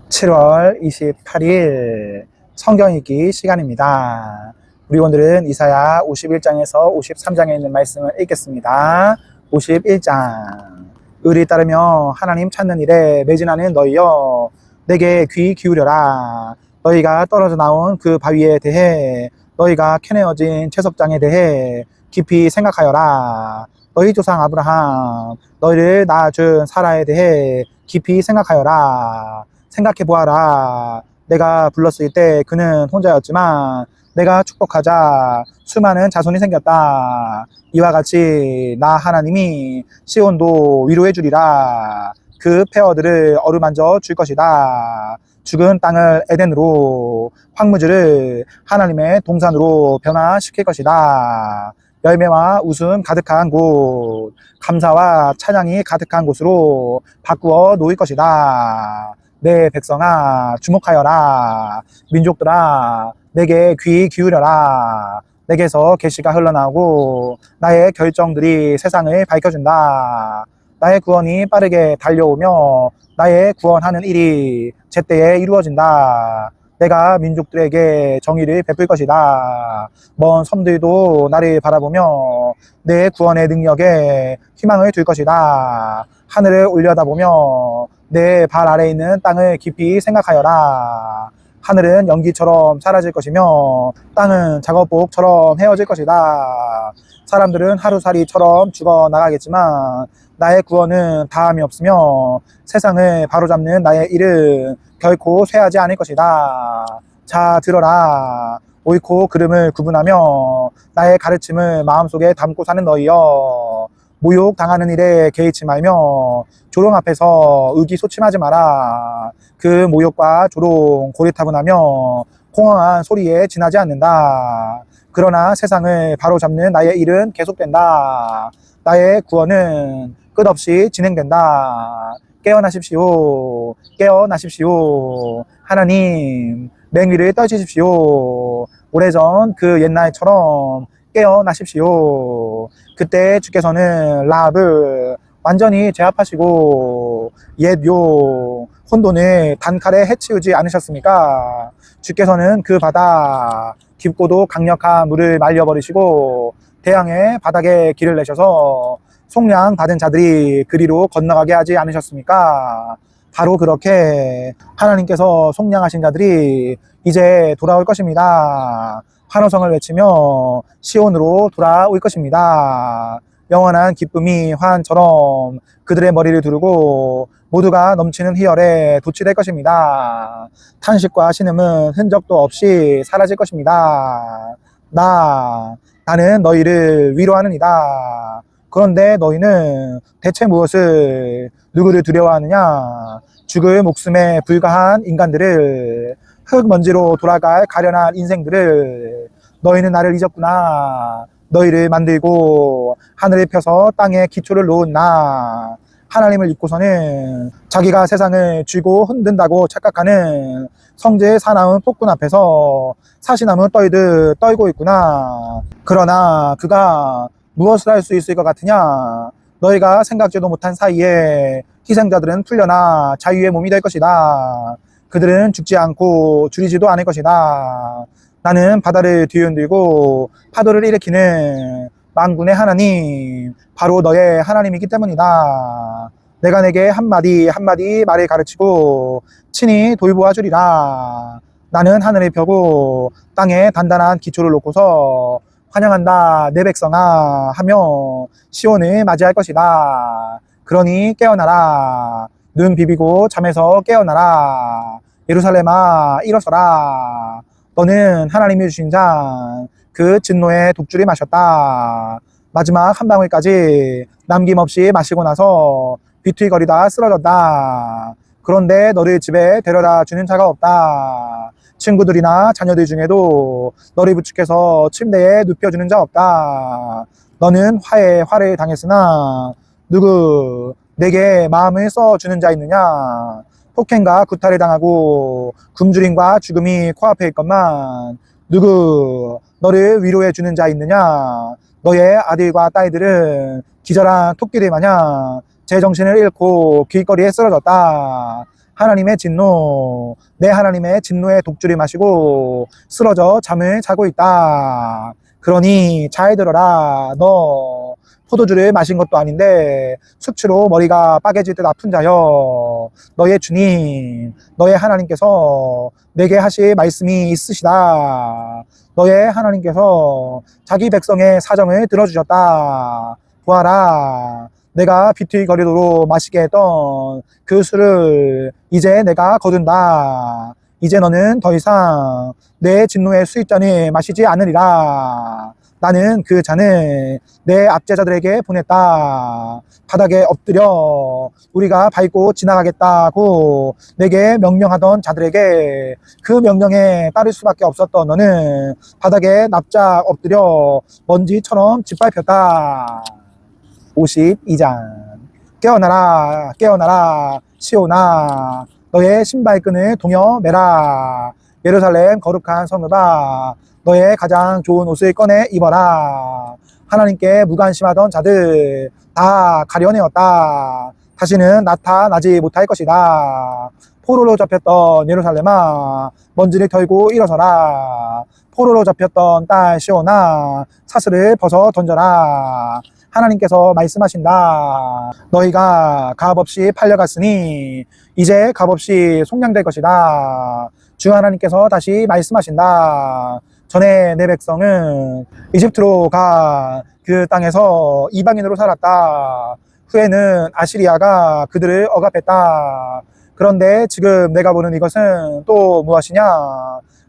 7월 28일 성경 읽기 시간입니다. 우리 오늘은 이사야 51장에서 53장에 있는 말씀을 읽겠습니다. 51장. 의리 따르며 하나님 찾는 일에 매진하는 너희여, 내게 귀 기울여라. 너희가 떨어져 나온 그 바위에 대해, 너희가 캐내어진 채석장에 대해 깊이 생각하여라. 너희 조상 아브라함, 너희를 낳아준 사라에 대해 깊이 생각하여라. 생각해 보아라. 내가 불렀을 때 그는 혼자였지만 내가 축복하자 수많은 자손이 생겼다. 이와 같이 나 하나님이 시온도 위로해 주리라. 그 폐허들을 어루만져 줄 것이다. 죽은 땅을 에덴으로, 황무지를 하나님의 동산으로 변화시킬 것이다. 열매와 웃음 가득한 곳, 감사와 찬양이 가득한 곳으로 바꾸어 놓을 것이다. 내 백성아, 주목하여라. 민족들아, 내게 귀 기울여라. 내게서 계시가 흘러나오고 나의 결정들이 세상을 밝혀준다. 나의 구원이 빠르게 달려오며 나의 구원하는 일이 제때에 이루어진다. 내가 민족들에게 정의를 베풀 것이다. 먼 섬들도 나를 바라보며 내 구원의 능력에 희망을 둘 것이다. 하늘을 올려다보며 내 발 아래에 있는 땅을 깊이 생각하여라. 하늘은 연기처럼 사라질 것이며 땅은 작업복처럼 헤어질 것이다. 사람들은 하루살이처럼 죽어나가겠지만 나의 구원은 다함이 없으며 세상을 바로잡는 나의 일은 결코 쇠하지 않을 것이다. 자, 들어라. 옳고 그름을 구분하며 나의 가르침을 마음속에 담고 사는 너희여, 모욕당하는 일에 개의치 말며 조롱 앞에서 의기소침하지 마라. 그 모욕과 조롱 고리타분하며 공허한 소리에 지나지 않는다. 그러나 세상을 바로잡는 나의 일은 계속된다. 나의 구원은 끝없이 진행된다. 깨어나십시오. 깨어나십시오. 하나님, 맹위를 떨치십시오. 오래전 그 옛날처럼 깨어나십시오. 그때 주께서는 라합을 완전히 제압하시고 옛 요 혼돈을 단칼에 해치우지 않으셨습니까? 주께서는 그 바다 깊고도 강력한 물을 말려버리시고 대양의 바닥에 길을 내셔서 속량 받은 자들이 그리로 건너가게 하지 않으셨습니까? 바로 그렇게 하나님께서 속량하신 자들이 이제 돌아올 것입니다. 환호성을 외치며 시온으로 돌아올 것입니다. 영원한 기쁨이 화환처럼 그들의 머리를 두르고 모두가 넘치는 희열에 도취될 것입니다. 탄식과 신음은 흔적도 없이 사라질 것입니다. 나는 너희를 위로하느니라. 그런데 너희는 대체 무엇을, 누구를 두려워하느냐? 죽을 목숨에 불과한 인간들을, 흙먼지로 돌아갈 가련한 인생들을. 너희는 나를 잊었구나. 너희를 만들고 하늘을 펴서 땅에 기초를 놓은 나 하나님을 잊고서는 자기가 세상을 쥐고 흔든다고 착각하는 성제의 사나운 폭군 앞에서 사시나무 떨듯 떨고 있구나. 그러나 그가 무엇을 할 수 있을 것 같으냐? 너희가 생각지도 못한 사이에 희생자들은 풀려나 자유의 몸이 될 것이다. 그들은 죽지 않고 줄이지도 않을 것이다. 나는 바다를 뒤흔들고 파도를 일으키는 만군의 하나님, 바로 너의 하나님이기 때문이다. 내가 내게 한마디 한마디 말을 가르치고 친히 돌보아 주리라. 나는 하늘을 펴고 땅에 단단한 기초를 놓고서 환영한다 내 백성아 하며 시온을 맞이할 것이다. 그러니 깨어나라. 눈 비비고 잠에서 깨어나라. 예루살렘아, 일어서라. 너는 하나님이 주신 잔, 그 진노의 독주를 마셨다. 마지막 한 방울까지 남김없이 마시고 나서 비틀거리다 쓰러졌다. 그런데 너를 집에 데려다 주는 자가 없다. 친구들이나 자녀들 중에도 너를 부축해서 침대에 눕혀주는 자 없다. 너는 화에 화를 당했으나 누구 내게 마음을 써주는 자 있느냐? 폭행과 구타를 당하고 굶주림과 죽음이 코앞에 있건만 누구 너를 위로해 주는 자 있느냐? 너의 아들과 딸들은 기절한 토끼들 마냥 제정신을 잃고 길거리에 쓰러졌다. 하나님의 진노, 내 하나님의 진노의 독주를 마시고 쓰러져 잠을 자고 있다. 그러니 잘 들어라. 너 포도주를 마신 것도 아닌데 숙취로 머리가 빠개질 듯 아픈 자여, 너의 주님, 너의 하나님께서 내게 하실 말씀이 있으시다. 너의 하나님께서 자기 백성의 사정을 들어주셨다. 보아라, 내가 비틀거리도록 마시게 했던 그 술을 이제 내가 거둔다. 이제 너는 더 이상 내 진노의 수입잔을 마시지 않으리라. 나는 그 잔을 내 압제자들에게 보냈다. 바닥에 엎드려 우리가 밟고 지나가겠다고 내게 명령하던 자들에게 그 명령에 따를 수밖에 없었던 너는 바닥에 납작 엎드려 먼지처럼 짓밟혔다. 52장. 깨어나라, 깨어나라, 시온아, 너의 신발끈을 동여 매라. 예루살렘 거룩한 성읍아, 너의 가장 좋은 옷을 꺼내 입어라. 하나님께 무관심하던 자들 다 가려내었다. 다시는 나타나지 못할 것이다. 포로로 잡혔던 예루살렘아, 먼지를 털고 일어서라. 포로로 잡혔던 딸 시온아, 사슬을 벗어 던져라. 하나님께서 말씀하신다. 너희가 값없이 팔려갔으니 이제 값없이 속량될 것이다. 주 하나님께서 다시 말씀하신다. 전에 내 백성은 이집트로 가 그 땅에서 이방인으로 살았다. 후에는 아시리아가 그들을 억압했다. 그런데 지금 내가 보는 이것은 또 무엇이냐?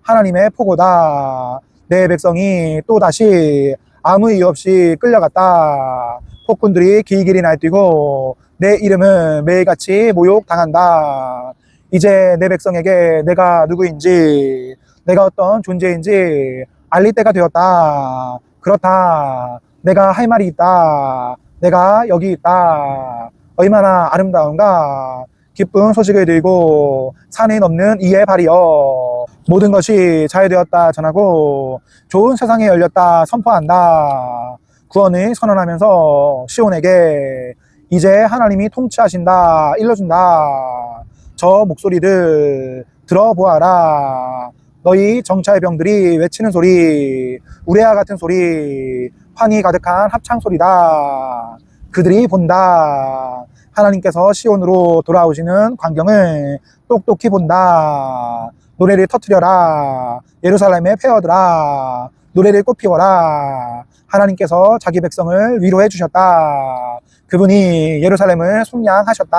하나님의 포고다. 내 백성이 또 다시 아무 이유 없이 끌려갔다. 폭군들이 길길이 날뛰고 내 이름은 매일같이 모욕당한다. 이제 내 백성에게 내가 누구인지, 내가 어떤 존재인지 알릴 때가 되었다. 그렇다. 내가 할 말이 있다. 내가 여기 있다. 얼마나 아름다운가. 기쁜 소식을 들고 산에 넘는 이의 발이여. 모든 것이 잘 되었다 전하고 좋은 세상이 열렸다 선포한다. 구원을 선언하면서 시온에게 이제 하나님이 통치하신다 일러준다. 저 목소리를 들어보아라. 너희 정찰병들이 외치는 소리, 우레와 같은 소리, 환희 가득한 합창 소리다. 그들이 본다. 하나님께서 시온으로 돌아오시는 광경을 똑똑히 본다. 노래를 터뜨려라. 예루살렘의 폐허들아, 노래를 꽃피워라. 하나님께서 자기 백성을 위로해 주셨다. 그분이 예루살렘을 속량하셨다.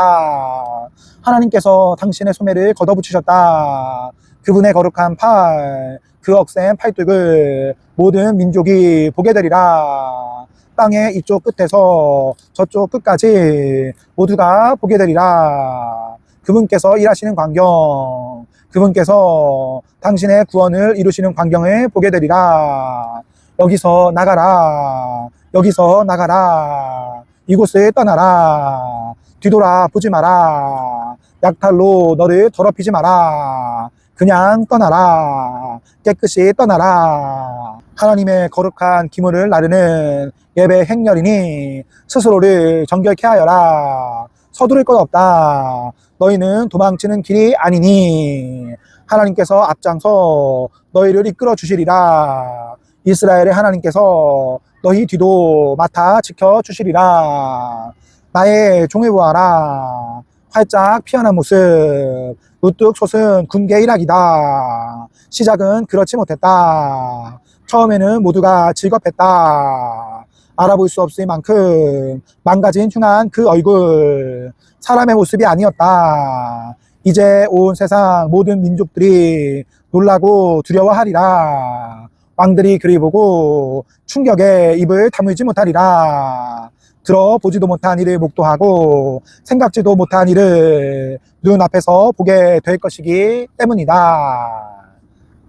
하나님께서 당신의 소매를 걷어붙이셨다. 그분의 거룩한 팔, 그 억센 팔뚝을 모든 민족이 보게 되리라. 땅의 이쪽 끝에서 저쪽 끝까지 모두가 보게 되리라. 그분께서 일하시는 광경, 그분께서 당신의 구원을 이루시는 광경을 보게 되리라. 여기서 나가라. 여기서 나가라. 이곳을 떠나라. 뒤돌아 보지 마라. 약탈로 너를 더럽히지 마라. 그냥 떠나라. 깨끗이 떠나라. 하나님의 거룩한 기물을 나르는 예배 행렬이니 스스로를 정결케 하여라. 서두를 것 없다. 너희는 도망치는 길이 아니니 하나님께서 앞장서 너희를 이끌어 주시리라. 이스라엘의 하나님께서 너희 뒤도 맡아 지켜 주시리라. 나의 종을 보아라. 활짝 피어난 모습, 우뚝 솟은 군계 일학이다. 시작은 그렇지 못했다. 처음에는 모두가 즐겁했다. 알아볼 수 없을 만큼 망가진 흉한 그 얼굴, 사람의 모습이 아니었다. 이제 온 세상 모든 민족들이 놀라고 두려워하리라. 왕들이 그리 보고 충격에 입을 다물지 못하리라. 들어보지도 못한 일을 목도하고 생각지도 못한 일을 눈앞에서 보게 될 것이기 때문이다.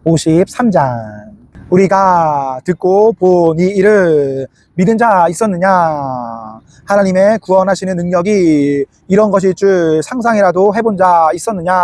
53장. 우리가 듣고 본 이 일을 믿은 자 있었느냐? 하나님의 구원하시는 능력이 이런 것일 줄 상상이라도 해본 자 있었느냐?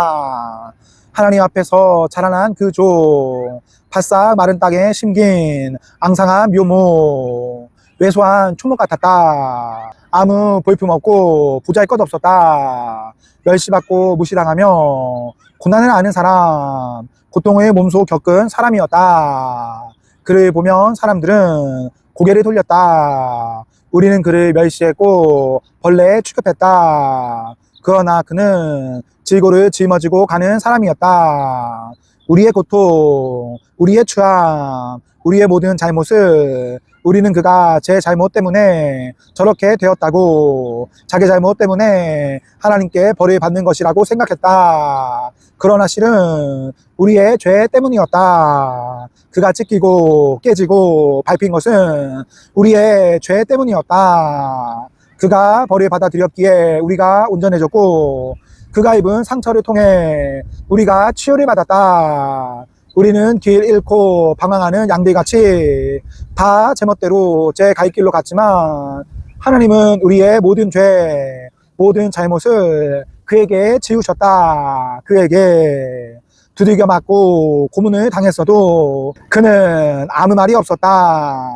하나님 앞에서 자라난 그 종, 바싹 마른 땅에 심긴 앙상한 묘목, 왜소한 초목 같았다. 아무 볼품없고 부자일 것 없었다. 멸시받고 무시당하며 고난을 아는 사람, 고통의 몸소 겪은 사람이었다. 그를 보면 사람들은 고개를 돌렸다. 우리는 그를 멸시했고 벌레에 취급했다. 그러나 그는 질고를 짊어지고 가는 사람이었다. 우리의 고통, 우리의 추함, 우리의 모든 잘못을 우리는 그가 제 잘못 때문에 저렇게 되었다고, 자기 잘못 때문에 하나님께 벌을 받는 것이라고 생각했다. 그러나 실은 우리의 죄 때문이었다. 그가 찢기고 깨지고 밟힌 것은 우리의 죄 때문이었다. 그가 벌을 받아들였기에 우리가 온전해졌고, 그가 입은 상처를 통해 우리가 치유를 받았다. 우리는 길 잃고 방황하는 양들같이 다 제멋대로 제 갈 길로 갔지만, 하나님은 우리의 모든 죄, 모든 잘못을 그에게 지우셨다. 그에게 두들겨 맞고 고문을 당했어도 그는 아무 말이 없었다.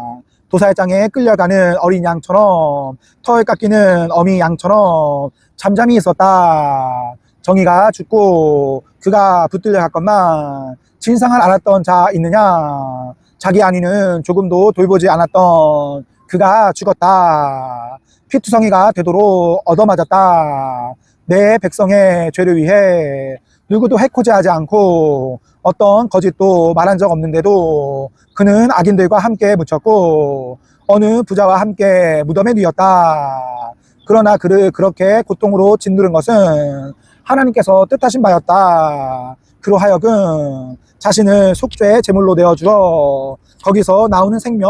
도살장에 끌려가는 어린 양처럼, 털 깎이는 어미 양처럼 잠잠히 있었다. 정의가 죽고 그가 붙들려 갔건만 진상을 알았던 자 있느냐? 자기 안위는 조금도 돌보지 않았던 그가 죽었다. 피투성이가 되도록 얻어맞았다. 내 백성의 죄를 위해 누구도 해코지하지 않고 어떤 거짓도 말한 적 없는데도 그는 악인들과 함께 묻혔고 어느 부자와 함께 무덤에 누웠다. 그러나 그를 그렇게 고통으로 짓누른 것은 하나님께서 뜻하신 바였다. 그로 하여금 자신을 속죄의 제물로 내어주어 거기서 나오는 생명,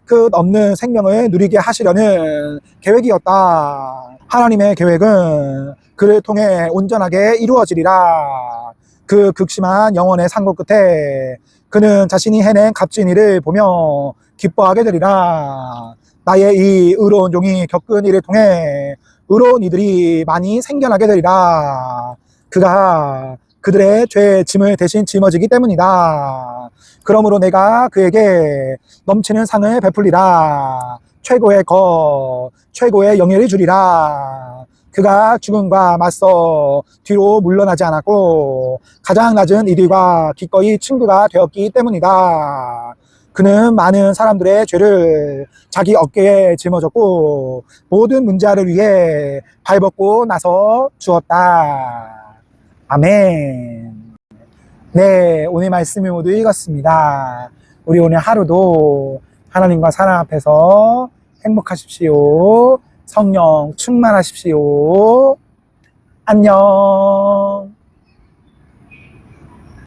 끝없는 생명을 누리게 하시려는 계획이었다. 하나님의 계획은 그를 통해 온전하게 이루어지리라. 그 극심한 영혼의 상고 끝에 그는 자신이 해낸 값진 일을 보며 기뻐하게 되리라. 나의 이 의로운 종이 겪은 일을 통해 의로운 이들이 많이 생겨나게 되리라. 그가 그들의 죄의 짐을 대신 짊어지기 때문이다. 그러므로 내가 그에게 넘치는 상을 베풀리라. 최고의 것, 최고의 영예를 주리라. 그가 죽음과 맞서 뒤로 물러나지 않았고 가장 낮은 이들과 기꺼이 친구가 되었기 때문이다. 그는 많은 사람들의 죄를 자기 어깨에 짊어졌고 모든 문제를 위해 발벗고 나서 주었다. 아멘. 네, 오늘 말씀을 모두 읽었습니다. 우리 오늘 하루도 하나님과 사랑 앞에서 행복하십시오. 성령 충만하십시오. 안녕.